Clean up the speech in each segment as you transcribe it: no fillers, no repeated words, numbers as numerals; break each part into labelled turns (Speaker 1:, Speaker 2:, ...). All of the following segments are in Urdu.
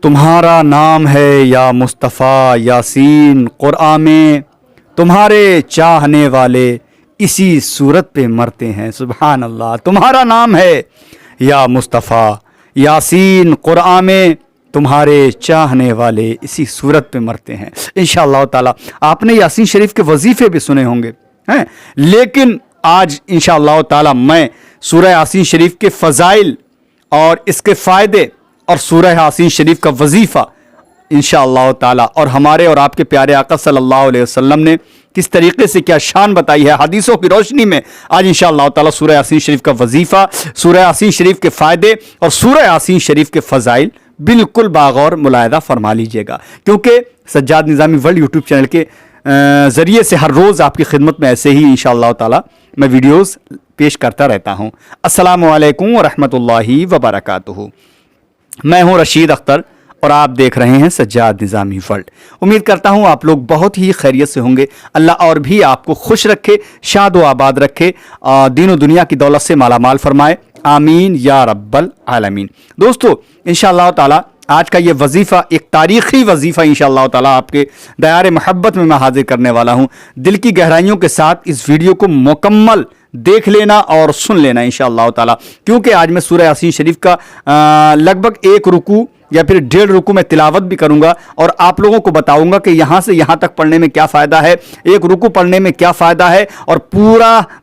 Speaker 1: تمہارا نام ہے یا مصطفیٰ یاسین، قرآن میں تمہارے چاہنے والے اسی صورت پہ مرتے ہیں۔ سبحان اللہ، تمہارا نام ہے یا مصطفیٰ یاسین، قرآن میں تمہارے چاہنے والے اسی صورت پہ مرتے ہیں۔ انشاءاللہ تعالی آپ نے یاسین شریف کے وظیفے بھی سنے ہوں گے، لیکن آج انشاءاللہ تعالی میں سورہ یاسین شریف کے فضائل اور اس کے فائدے اور سورہ یاسین شریف کا وظیفہ انشاءاللہ تعالی اور ہمارے اور آپ کے پیارے آقا صلی اللہ علیہ وسلم نے کس طریقے سے کیا شان بتائی ہے حدیثوں کی روشنی میں، آج انشاءاللہ تعالی سورہ یاسین شریف کا وظیفہ، سورہ یاسین شریف کے فائدے اور سورہ یاسین شریف کے فضائل بالکل باغور ملاحظہ فرما لیجئے گا، کیونکہ سجاد نظامی ورلڈ یوٹیوب چینل کے ذریعے سے ہر روز آپ کی خدمت میں ایسے ہی انشاءاللہ تعالی میں ویڈیوز پیش کرتا رہتا ہوں۔ السلام علیکم ورحمۃ اللہ وبرکاتہ۔ میں ہوں رشید اختر اور آپ دیکھ رہے ہیں سجاد نظامی ورلڈ۔ امید کرتا ہوں آپ لوگ بہت ہی خیریت سے ہوں گے۔ اللہ اور بھی آپ کو خوش رکھے، شاد و آباد رکھے، دین و دنیا کی دولت سے مالا مال فرمائے، آمین یا رب العالمین۔ دوستو انشاءاللہ تعالی آج کا یہ وظیفہ ایک تاریخی وظیفہ انشاءاللہ تعالی آپ کے دیار محبت میں حاضر کرنے والا ہوں۔ دل کی گہرائیوں کے ساتھ اس ویڈیو کو مکمل دیکھ لینا اور سن لینا انشاءاللہ تعالی، کیونکہ آج میں سورہ یاسین شریف کا لگ بھگ ایک رکوع یا پھر 1.5 رکوع میں تلاوت بھی کروں گا اور آپ لوگوں کو بتاؤں گا کہ یہاں سے یہاں تک پڑھنے میں کیا فائدہ ہے، ایک رکوع پڑھنے میں کیا فائدہ ہے، اور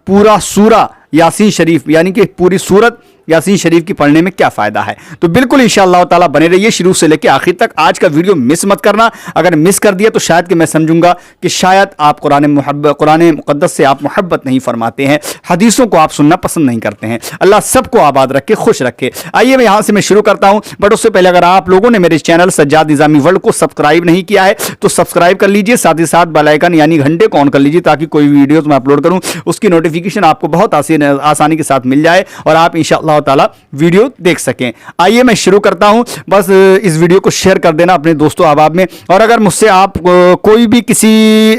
Speaker 1: پورا سورہ یاسین شریف یعنی کہ پوری سورت یاسین شریف کی پڑھنے میں کیا فائدہ ہے۔ تو بالکل انشاءاللہ تعالی بنے رہیے شروع سے لے کے آخر تک۔ آج کا ویڈیو مس مت کرنا، اگر مس کر دیا تو شاید کہ میں سمجھوں گا کہ شاید آپ قرآن مقدس سے آپ محبت نہیں فرماتے ہیں، حدیثوں کو آپ سننا پسند نہیں کرتے ہیں۔ اللہ سب کو آباد رکھے، خوش رکھے۔ آئیے میں یہاں سے میں شروع کرتا ہوں، بٹ اس سے پہلے اگر آپ لوگوں نے میرے چینل سجاد نظامی ورلڈ کو سبسکرائب نہیں کیا ہے تو سبسکرائب کر لیجئے، ساتھ ہی ساتھ بیل آئیکن یعنی گھنٹے کو آن کر لیجئے تاکہ کوئی ویڈیوز میں اپلوڈ کروں اس کی نوٹیفیکیشن آپ کو بہت آسانی کے ساتھ مل جائے اور آپ انشاءاللہ تعالی ویڈیو دیکھ سکیں۔ آئیے میں شروع کرتا ہوں۔ بس اس ویڈیو کو شیئر کر دینا اپنے دوستوں احباب میں، اور اگر مجھ سے آپ کوئی بھی کسی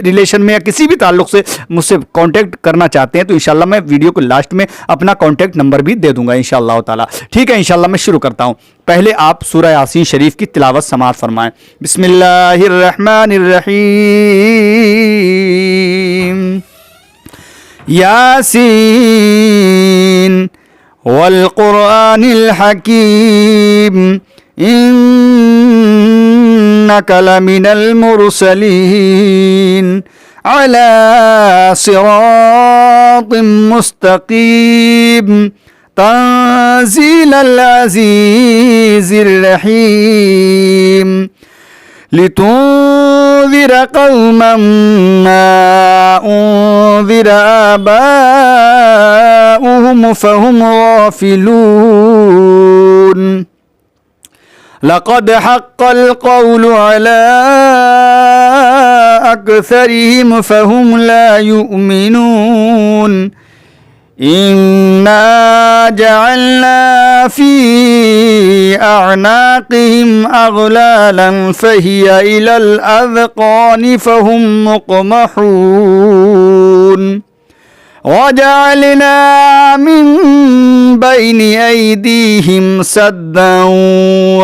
Speaker 1: ریلیشن میں یا کسی بھی تعلق سے مجھ سے کانٹیکٹ کرنا چاہتے ہیں تو انشاءاللہ میں ویڈیو کو لاسٹ میں اپنا کانٹیکٹ نمبر بھی دے دوں گا انشاءاللہ تعالی۔ ٹھیک ہے، انشاءاللہ میں شروع کرتا ہوں۔ پہلے آپ سورہ یاسین شریف کی تلاوت سماعت فرمائیں۔ بسم اللہ الرحمن الرحیم۔ یاسین والقرآن الحکیم انک لمن المرسلین علی صراط مستقیم تنزیل العزیز الرحیم لتنذر قوما ما انذر آباؤهم فهم غافلون لقد حق القول على أكثرهم فهم لا يؤمنون إنا جعلنا في أعناقهم أغلالا فهي إلى الأذقان فهم مقمحون وجعلنا من بين أيديهم سدا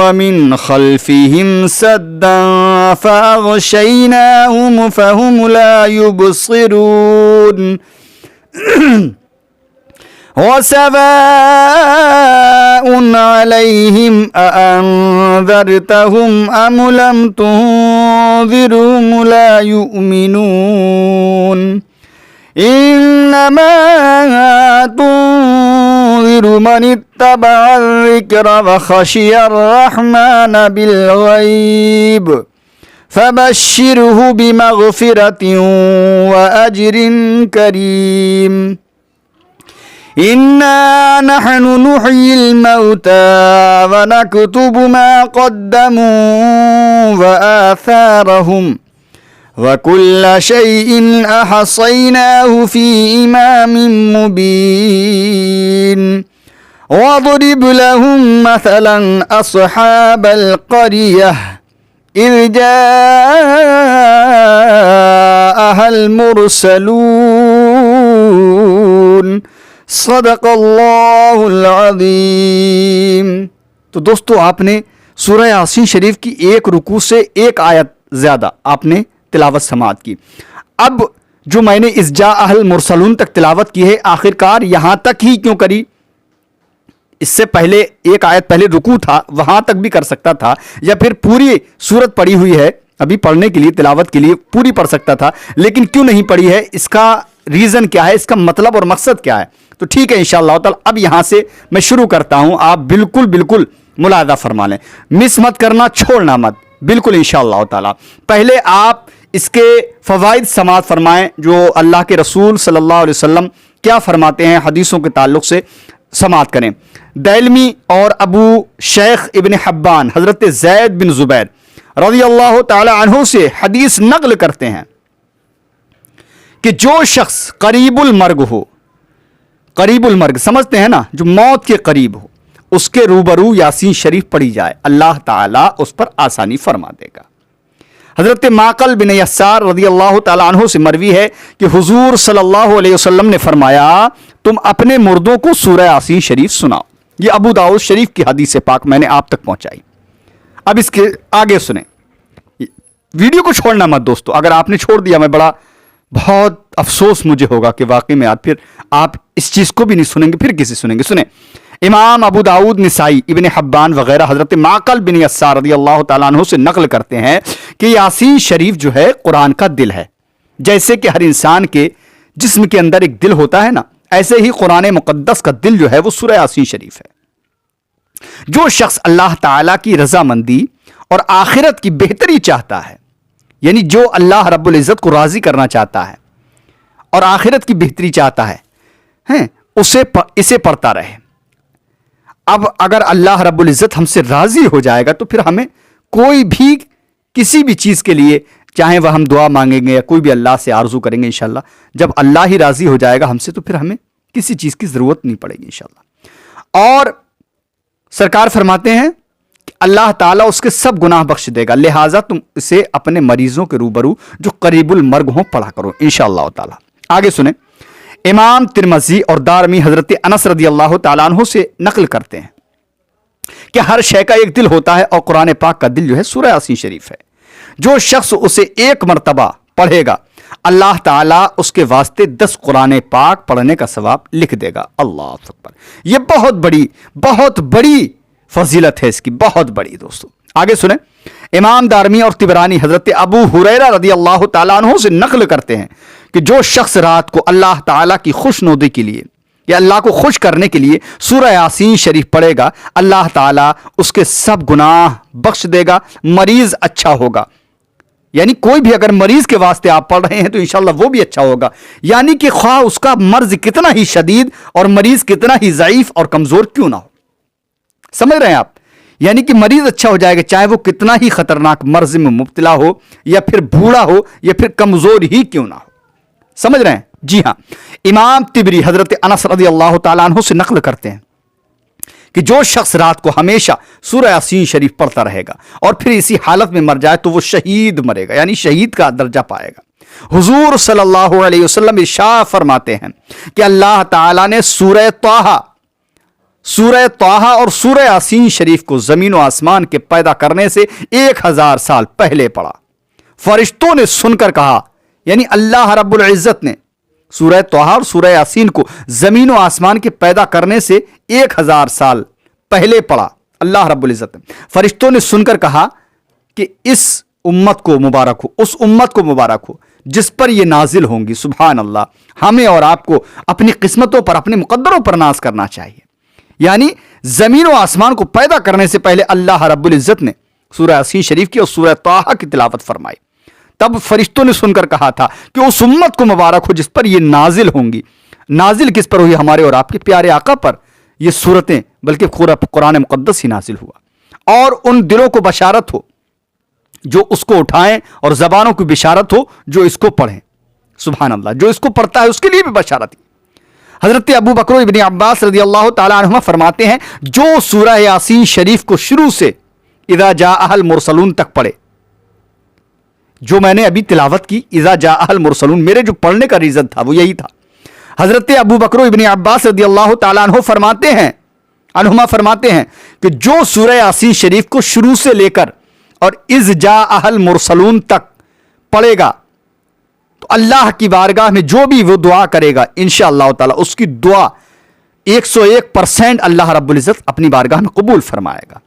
Speaker 1: ومن خلفهم سدا فأغشيناهم فهم لا يبصرون وسواء عليهم أأنذرتهم أم لم تنذرهم لا يؤمنون إنما تنذر من اتبع الذكر وخشي الرحمن بالغيب فبشره بمغفرة وأجر كريم إنا نحن نحيي الموتى ونكتب ما قدموا وآثارهم وكل شيء أحصيناه في إمام مبين واضرب لهم مثلا أصحاب القرية إذ جاءها المرسلون صدق اللہ العظیم۔ تو دوستو آپ نے سورہ یاسین شریف کی ایک رکوع سے ایک آیت زیادہ آپ نے تلاوت سماعت کی. اب جو میں نے اذ جاء المرسلون تک تلاوت کی ہے، آخرکار یہاں تک ہی کیوں کری؟ اس سے پہلے ایک آیت پہلے رکوع تھا، وہاں تک بھی کر سکتا تھا، یا پھر پوری سورت پڑھی ہوئی ہے ابھی پڑھنے کے لیے، تلاوت کے لیے پوری پڑھ سکتا تھا، لیکن کیوں نہیں پڑھی ہے؟ اس کا ریزن کیا ہے؟ اس کا مطلب اور مقصد کیا ہے؟ تو ٹھیک ہے انشاءاللہ تعالی اب یہاں سے میں شروع کرتا ہوں. آپ بالکل ملاحظہ فرما لیں، مس مت کرنا، چھوڑنا مت، بالکل انشاءاللہ تعالی. پہلے آپ اس کے فوائد سماعت فرمائیں، جو اللہ کے رسول صلی اللہ علیہ وسلم کیا فرماتے ہیں حدیثوں کے تعلق سے سماعت کریں. دائلمی اور ابو شیخ ابن حبان حضرت زید بن زبیر رضی اللہ تعالی عنہ سے حدیث نقل کرتے ہیں کہ جو شخص قریب المرگ ہو، قریب المرگ سمجھتے ہیں نا، جو موت کے قریب ہو، اس کے روبرو یاسین شریف پڑھی جائے، اللہ تعالیٰ اس پر آسانی فرما دے گا. حضرت معقل بن یسار رضی اللہ تعالیٰ عنہ سے مروی ہے کہ حضور صلی اللہ علیہ وسلم نے فرمایا تم اپنے مردوں کو سورہ یاسین شریف سناؤ. یہ ابو داؤد شریف کی حدیث پاک میں نے آپ تک پہنچائی. اب اس کے آگے سنیں، ویڈیو کو چھوڑنا مت دوستو. اگر آپ نے چھوڑ دیا میں بہت افسوس مجھے ہوگا کہ واقعی میں پھر آپ اس چیز کو بھی نہیں سنیں گے، پھر کسی سنیں گے. سنیں، امام ابو داؤد، نسائی، ابن حبان وغیرہ حضرت معقل بن یسار رضی اللہ تعالیٰ عنہ سے نقل کرتے ہیں کہ یاسین شریف جو ہے قرآن کا دل ہے. جیسے کہ ہر انسان کے جسم کے اندر ایک دل ہوتا ہے نا، ایسے ہی قرآن مقدس کا دل جو ہے وہ سورہ یاسین شریف ہے. جو شخص اللہ تعالیٰ کی رضامندی اور آخرت کی بہتری چاہتا ہے، یعنی جو اللہ رب العزت کو راضی کرنا چاہتا ہے اور آخرت کی بہتری چاہتا ہے، اسے پڑھتا رہے. اب اگر اللہ رب العزت ہم سے راضی ہو جائے گا تو پھر ہمیں کوئی بھی کسی بھی چیز کے لیے، چاہے وہ ہم دعا مانگیں گے یا کوئی بھی اللہ سے آرزو کریں گے، انشاءاللہ جب اللہ ہی راضی ہو جائے گا ہم سے تو پھر ہمیں کسی چیز کی ضرورت نہیں پڑے گی انشاءاللہ. اور سرکار فرماتے ہیں کہ اللہ تعالیٰ اس کے سب گناہ بخش دے گا، لہٰذا تم اسے اپنے مریضوں کے روبرو جو قریب المرگ ہوں پڑھا کرو انشاءاللہ تعالیٰ. آگے سنیں، امام ترمذی اور دارمی حضرت انس رضی اللہ تعالیٰ عنہ سے نقل کرتے ہیں کہ ہر شے کا ایک دل ہوتا ہے اور قرآن پاک کا دل جو ہے سورہ یاسین شریف ہے. جو شخص اسے ایک مرتبہ پڑھے گا اللہ تعالیٰ اس کے واسطے 10 قرآن پاک پڑھنے کا ثواب لکھ دے گا. اللہ اکبر، یہ بہت بڑی فضیلت ہے اس کی، بہت بڑی دوستو. آگے سنیں، امام دارمی اور طبرانی حضرت ابو ہریرہ رضی اللہ تعالیٰ عنہ سے نقل کرتے ہیں کہ جو شخص رات کو اللہ تعالیٰ کی خوشنودی کے لیے یا اللہ کو خوش کرنے کے لیے سورہ یاسین شریف پڑھے گا، اللہ تعالیٰ اس کے سب گناہ بخش دے گا، مریض اچھا ہوگا. یعنی کوئی بھی اگر مریض کے واسطے آپ پڑھ رہے ہیں تو انشاءاللہ وہ بھی اچھا ہوگا. یعنی کہ خواہ اس کا مرض کتنا ہی شدید اور مریض کتنا ہی ضعیف اور کمزور کیوں نہ ہو. سمجھ رہے ہیں آپ؟ یعنی کہ مریض اچھا ہو جائے گا چاہے وہ کتنا ہی خطرناک مرض میں مبتلا ہو یا پھر بوڑھا ہو یا پھر کمزور ہی کیوں نہ ہو. سمجھ رہے ہیں؟ جی ہاں. امام طبری حضرت انس رضی اللہ تعالیٰ عنہ سے نقل کرتے ہیں کہ جو شخص رات کو ہمیشہ سورہ یاسین شریف پڑھتا رہے گا اور پھر اسی حالت میں مر جائے تو وہ شہید مرے گا، یعنی شہید کا درجہ پائے گا. حضور صلی اللہ علیہ وسلم ارشاد فرماتے ہیں کہ اللہ تعالیٰ نے سورہ طٰہٰ اور سورہ یاسین شریف کو زمین و آسمان کے پیدا کرنے سے 1000 سال پہلے پڑھا. فرشتوں نے سن کر کہا، یعنی اللہ رب العزت نے سورہ طٰہٰ اور سورہ یاسین کو زمین و آسمان کے پیدا کرنے سے 1000 سال پہلے پڑھا. اللہ رب العزت نے، فرشتوں نے سن کر کہا کہ اس امت کو مبارک ہو، اس امت کو مبارک ہو جس پر یہ نازل ہوں گی. سبحان اللہ. ہمیں اور آپ کو اپنی قسمتوں پر، اپنے مقدروں پر ناز کرنا چاہیے. یعنی زمین و آسمان کو پیدا کرنے سے پہلے اللہ رب العزت نے سورہ یاسین شریف کی اور سورہ طٰہٰ کی تلاوت فرمائی. تب فرشتوں نے سن کر کہا تھا کہ اس امت کو مبارک ہو جس پر یہ نازل ہوں گی. نازل کس پر ہوئی؟ ہمارے اور آپ کے پیارے آقا پر یہ صورتیں، بلکہ قرآن مقدس ہی نازل ہوا. اور ان دلوں کو بشارت ہو جو اس کو اٹھائیں اور زبانوں کی بشارت ہو جو اس کو پڑھیں. سبحان اللہ. جو اس کو پڑھتا ہے اس کے لیے بھی بشارت. حضرت ابو بکر ابن عباس رضی اللہ تعالیٰ عنہما فرماتے ہیں جو سورہ یاسین شریف کو شروع سے اذا جاء المرسلون تک پڑھے، جو میں نے ابھی تلاوت کی اذا جاء المرسلون، میرے جو پڑھنے کا ریزن تھا وہ یہی تھا. حضرت ابو بکر ابن عباس رضی اللہ تعالیٰ عنہ فرماتے ہیں عنہما فرماتے ہیں کہ جو سورہ یاسین شریف کو شروع سے لے کر اور اذ جاء المرسلون تک پڑھے گا تو اللہ کی بارگاہ میں جو بھی وہ دعا کرے گا انشاءاللہ تعالی اس کی دعا 101% اللہ رب العزت اپنی بارگاہ میں قبول فرمائے گا.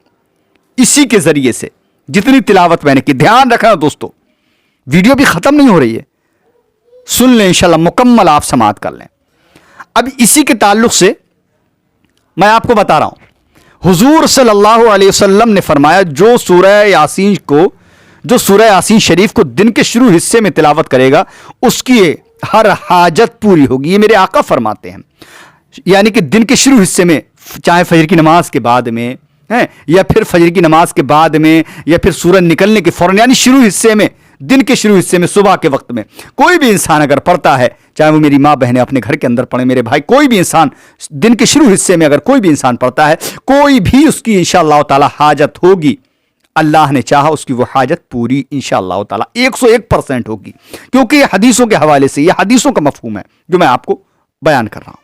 Speaker 1: اسی کے ذریعے سے جتنی تلاوت میں نے کی، دھیان رکھنا دوستو، ویڈیو بھی ختم نہیں ہو رہی ہے، سن لیں انشاءاللہ، مکمل آپ سماعت کر لیں. اب اسی کے تعلق سے میں آپ کو بتا رہا ہوں، حضور صلی اللہ علیہ وسلم نے فرمایا جو سورہ یاسین شریف کو دن کے شروع حصے میں تلاوت کرے گا اس کی ہر حاجت پوری ہوگی. یہ میرے آقا فرماتے ہیں، یعنی کہ دن کے شروع حصے میں، چاہے فجر کی نماز کے بعد میں یا پھر فجر کی نماز کے بعد میں یا پھر سورج نکلنے کے فوراً، یعنی شروع حصے میں، دن کے شروع حصے میں، صبح کے وقت میں کوئی بھی انسان اگر پڑھتا ہے، چاہے وہ میری ماں بہنیں اپنے گھر کے اندر پڑھیں، میرے بھائی، کوئی بھی انسان دن کے شروع حصے میں اگر کوئی بھی انسان پڑھتا ہے، کوئی بھی اس کی انشاءاللہ تعالی حاجت ہوگی، اللہ نے چاہا اس کی وہ حاجت پوری انشاءاللہ تعالی 101% ہوگی. کیونکہ یہ حدیثوں کے حوالے سے، یہ حدیثوں کا مفہوم ہے جو میں آپ کو بیان کر رہا ہوں.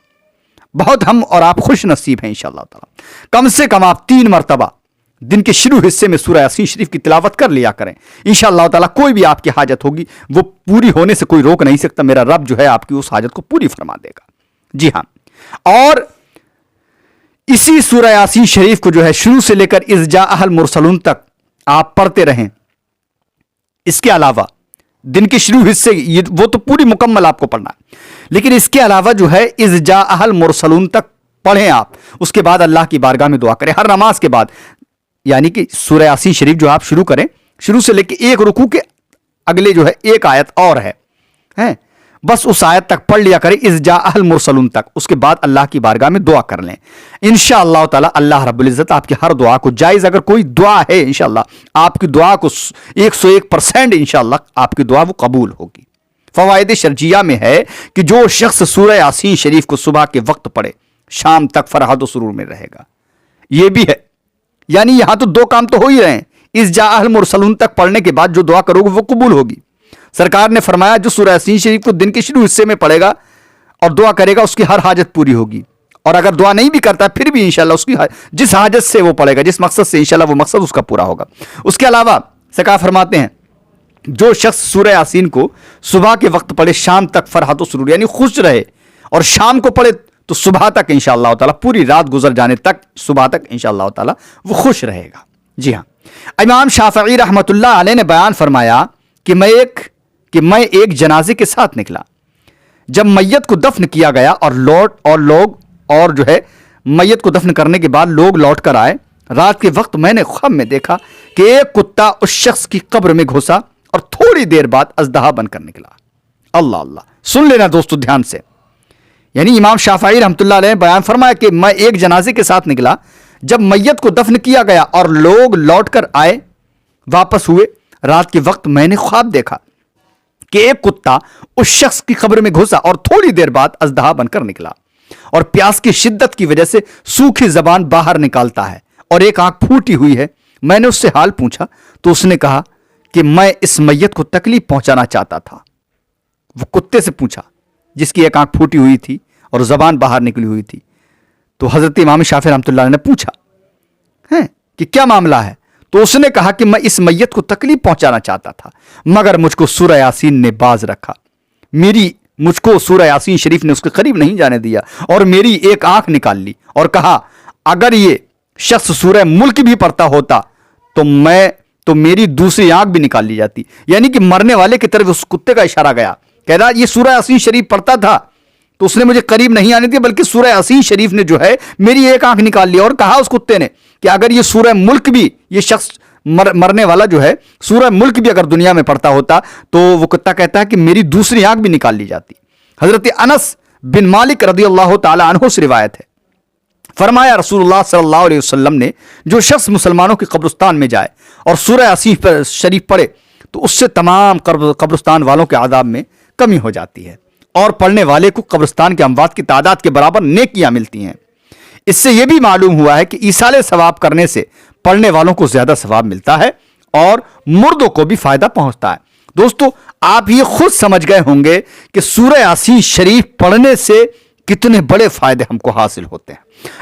Speaker 1: بہت ہم اور آپ خوش نصیب ہیں انشاءاللہ تعالی. کم سے کم آپ 3 مرتبہ دن کے شروع حصے میں سورہ یاسین شریف کی تلاوت کر لیا کریں، انشاءاللہ تعالی کوئی بھی آپ کی حاجت ہوگی وہ پوری ہونے سے کوئی روک نہیں سکتا. میرا رب جو ہے آپ کی اس حاجت کو پوری فرما دے گا. جی ہاں، اور اسی سورہ یاسین شریف کو جو ہے شروع سے لے کر اذ جاء المرسلون تک آپ پڑھتے رہیں. اس کے علاوہ دن کے شروع حصے وہ تو پوری مکمل آپ کو پڑھنا ہے، لیکن اس کے علاوہ جو ہے اذ جاء المرسلون تک پڑھیں آپ. اس کے بعد اللہ کی بارگاہ میں دعا کریں ہر نماز کے بعد. یعنی کہ سورہ یاسین شریف جو آپ شروع کریں، شروع سے لے کے ایک رکوع کے اگلے جو ہے ایک آیت اور ہے، بس اس آیت تک پڑھ لیا کریں اذ جاء المرسلون تک. اس کے بعد اللہ کی بارگاہ میں دعا کر لیں. انشاءاللہ تعالی اللہ رب العزت آپ کی ہر دعا کو، جائز اگر کوئی دعا ہے انشاءاللہ آپ کی دعا کو 101% انشاءاللہ آپ کی دعا وہ قبول ہوگی. فوائد شرجیہ میں ہے کہ جو شخص سورہ یاسین شریف کو صبح کے وقت پڑھے شام تک فرحت و سرور میں رہے گا. یہ بھی ہے، یعنی یہاں تو 2 کام تو ہو ہی رہے ہیں. اذ جاء المرسلون تک پڑھنے کے بعد جو دعا کرو گے وہ قبول ہوگی. سرکار نے فرمایا جو سورہ یاسین شریف کو دن کے شروع حصے میں پڑھے گا اور دعا کرے گا اس کی ہر حاجت پوری ہوگی. اور اگر دعا نہیں بھی کرتا پھر بھی انشاءاللہ اس کی جس حاجت سے وہ پڑھے گا، جس مقصد سے، انشاءاللہ وہ مقصد اس کا پورا ہوگا. اس کے علاوہ سرکار فرماتے ہیں جو شخص سورہ یاسین کو صبح کے وقت پڑھے شام تک فرحت و سرور، یعنی خوش رہے، اور شام کو پڑھے تو صبح تک انشاءاللہ تعالی، پوری رات گزر جانے تک صبح تک انشاءاللہ تعالی وہ خوش رہے گا. جی ہاں، امام شافعی رحمۃ اللہ علیہ نے بیان فرمایا کہ میں ایک جنازے کے ساتھ نکلا. جب میت کو دفن کیا گیا اور جو ہے میت کو دفن کرنے کے بعد لوگ لوٹ کر آئے، رات کے وقت میں نے خواب میں دیکھا کہ ایک کتا اس شخص کی قبر میں گھسا اور تھوڑی دیر بعد اژدہا بن کر نکلا. اللہ اللہ، سن لینا دوستو دھیان سے. یعنی امام شافعی رحمۃ اللہ علیہ نے بیان فرمایا کہ میں ایک جنازے کے ساتھ نکلا، جب میت کو دفن کیا گیا اور لوگ لوٹ کر آئے، واپس ہوئے، رات کے وقت میں نے خواب دیکھا کہ ایک کتا اس شخص کی قبر میں گھسا اور تھوڑی دیر بعد اژدہا بن کر نکلا، اور پیاس کی شدت کی وجہ سے سوکھی زبان باہر نکالتا ہے اور ایک آنکھ پھوٹی ہوئی ہے. میں نے اس سے حال پوچھا تو اس نے کہا کہ میں اس میت کو تکلیف پہنچانا چاہتا تھا. وہ کتے سے پوچھا جس کی ایک آنکھ پھوٹی ہوئی تھی اور زبان باہر نکلی ہوئی تھی. تو حضرت امام شافعی رحمۃ اللہ نے پوچھا کہ کیا معاملہ ہے؟ تو اس نے کہا کہ میں اس میت کو تکلیف پہنچانا چاہتا تھا، مگر مجھ کو سورہ یاسین نے باز رکھا. مجھ کو سورہ یاسین شریف نے اس کے قریب نہیں جانے دیا اور میری ایک آنکھ نکال لی اور کہا اگر یہ شخص سورہ ملک بھی پڑھتا ہوتا تو میری دوسری آنکھ بھی نکال لی جاتی. یعنی کہ مرنے والے کی طرف اس کتے کا اشارہ گیا، کہہ رہا یہ سورہ یاسین شریف پڑھتا تھا تو اس نے مجھے قریب نہیں آنے دیا، بلکہ سورہ یاسین شریف نے جو ہے میری ایک آنکھ نکال لی. اور کہا اس کتے نے کہ اگر یہ سورہ ملک بھی، یہ شخص مرنے والا جو ہے سورہ ملک بھی اگر دنیا میں پڑھتا ہوتا تو وہ کتا کہتا ہے کہ میری دوسری آنکھ بھی نکال لی جاتی. حضرت انس بن مالک رضی اللہ تعالی عنہ سے روایت ہے، فرمایا رسول اللہ صلی اللہ علیہ وسلم نے جو شخص مسلمانوں کے قبرستان میں جائے اور سورہ یاسین شریف پڑھے تو اس سے تمام قبرستان والوں کے عذاب میں کمی ہو جاتی ہے اور پڑھنے والے کو قبرستان کے اموات کی تعداد کے برابر نیکیاں ملتی ہیں. اس سے یہ بھی معلوم ہوا ہے کہ ایصال ثواب کرنے سے پڑھنے والوں کو زیادہ ثواب ملتا ہے اور مردوں کو بھی فائدہ پہنچتا ہے. دوستو آپ یہ خود سمجھ گئے ہوں گے کہ سورہ یاسین شریف پڑھنے سے کتنے بڑے فائدے ہم کو حاصل ہوتے ہیں۔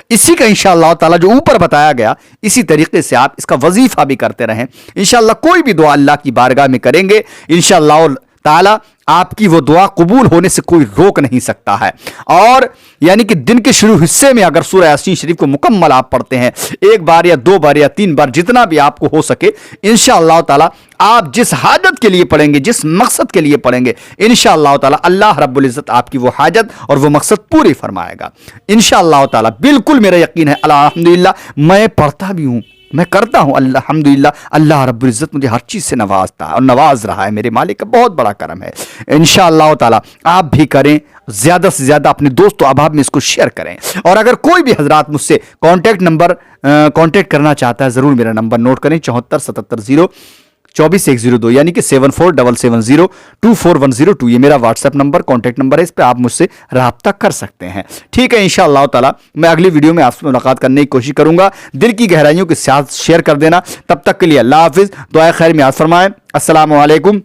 Speaker 1: اسی کا انشاءاللہ تعالی جو اوپر بتایا گیا اسی طریقے سے آپ اس کا وظیفہ بھی کرتے رہیں۔ انشاءاللہ کوئی بھی دعا اللہ کی بارگاہ میں کریں گے انشاءاللہ تعالی آپ کی وہ دعا قبول ہونے سے کوئی روک نہیں سکتا ہے۔ اور یعنی کہ دن کے شروع حصے میں اگر سورہ یاسین شریف کو مکمل آپ پڑھتے ہیں، 1 بار یا 2 بار یا 3 بار جتنا بھی آپ کو ہو سکے، انشاءاللہ تعالی آپ جس حاجت کے لیے پڑھیں گے، جس مقصد کے لیے پڑھیں گے، انشاءاللہ تعالی اللہ رب العزت آپ کی وہ حاجت اور وہ مقصد پوری فرمائے گا انشاءاللہ تعالی۔ بالکل میرا یقین ہے، الحمدللہ میں پڑھتا بھی ہوں، میں کرتا ہوں، الحمدللہ اللہ رب العزت مجھے ہر چیز سے نوازتا ہے اور نواز رہا ہے، میرے مالک کا بہت بڑا کرم ہے۔ انشاءاللہ تعالی آپ بھی کریں، زیادہ سے زیادہ اپنے دوست و احباب میں اس کو شیئر کریں۔ اور اگر کوئی بھی حضرات مجھ سے کانٹیکٹ کرنا چاہتا ہے، ضرور میرا نمبر نوٹ کریں، 7477024102 یعنی کہ 7477024102، یہ میرا what's app number, contact number ہے، اس پہ آپ مجھ سے رابطہ کر سکتے ہیں۔ ٹھیک ہے، انشاءاللہ تعالی میں اگلی ویڈیو میں آپ سے ملاقات کرنے کی کوشش کروں گا۔ دل کی گہرائیوں کے ساتھ شیئر کر دینا۔ تب تک کے لیے اللہ حافظ، دعائے خیر میں یاد فرمائیں۔ السلام علیکم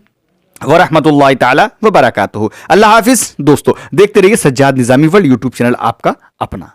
Speaker 1: ورحمۃ اللہ تعالی وبرکاتہ۔ اللہ حافظ دوستو، دیکھتے رہیے سجاد نظامی ورلڈ یوٹیوب چینل آپ کا اپنا۔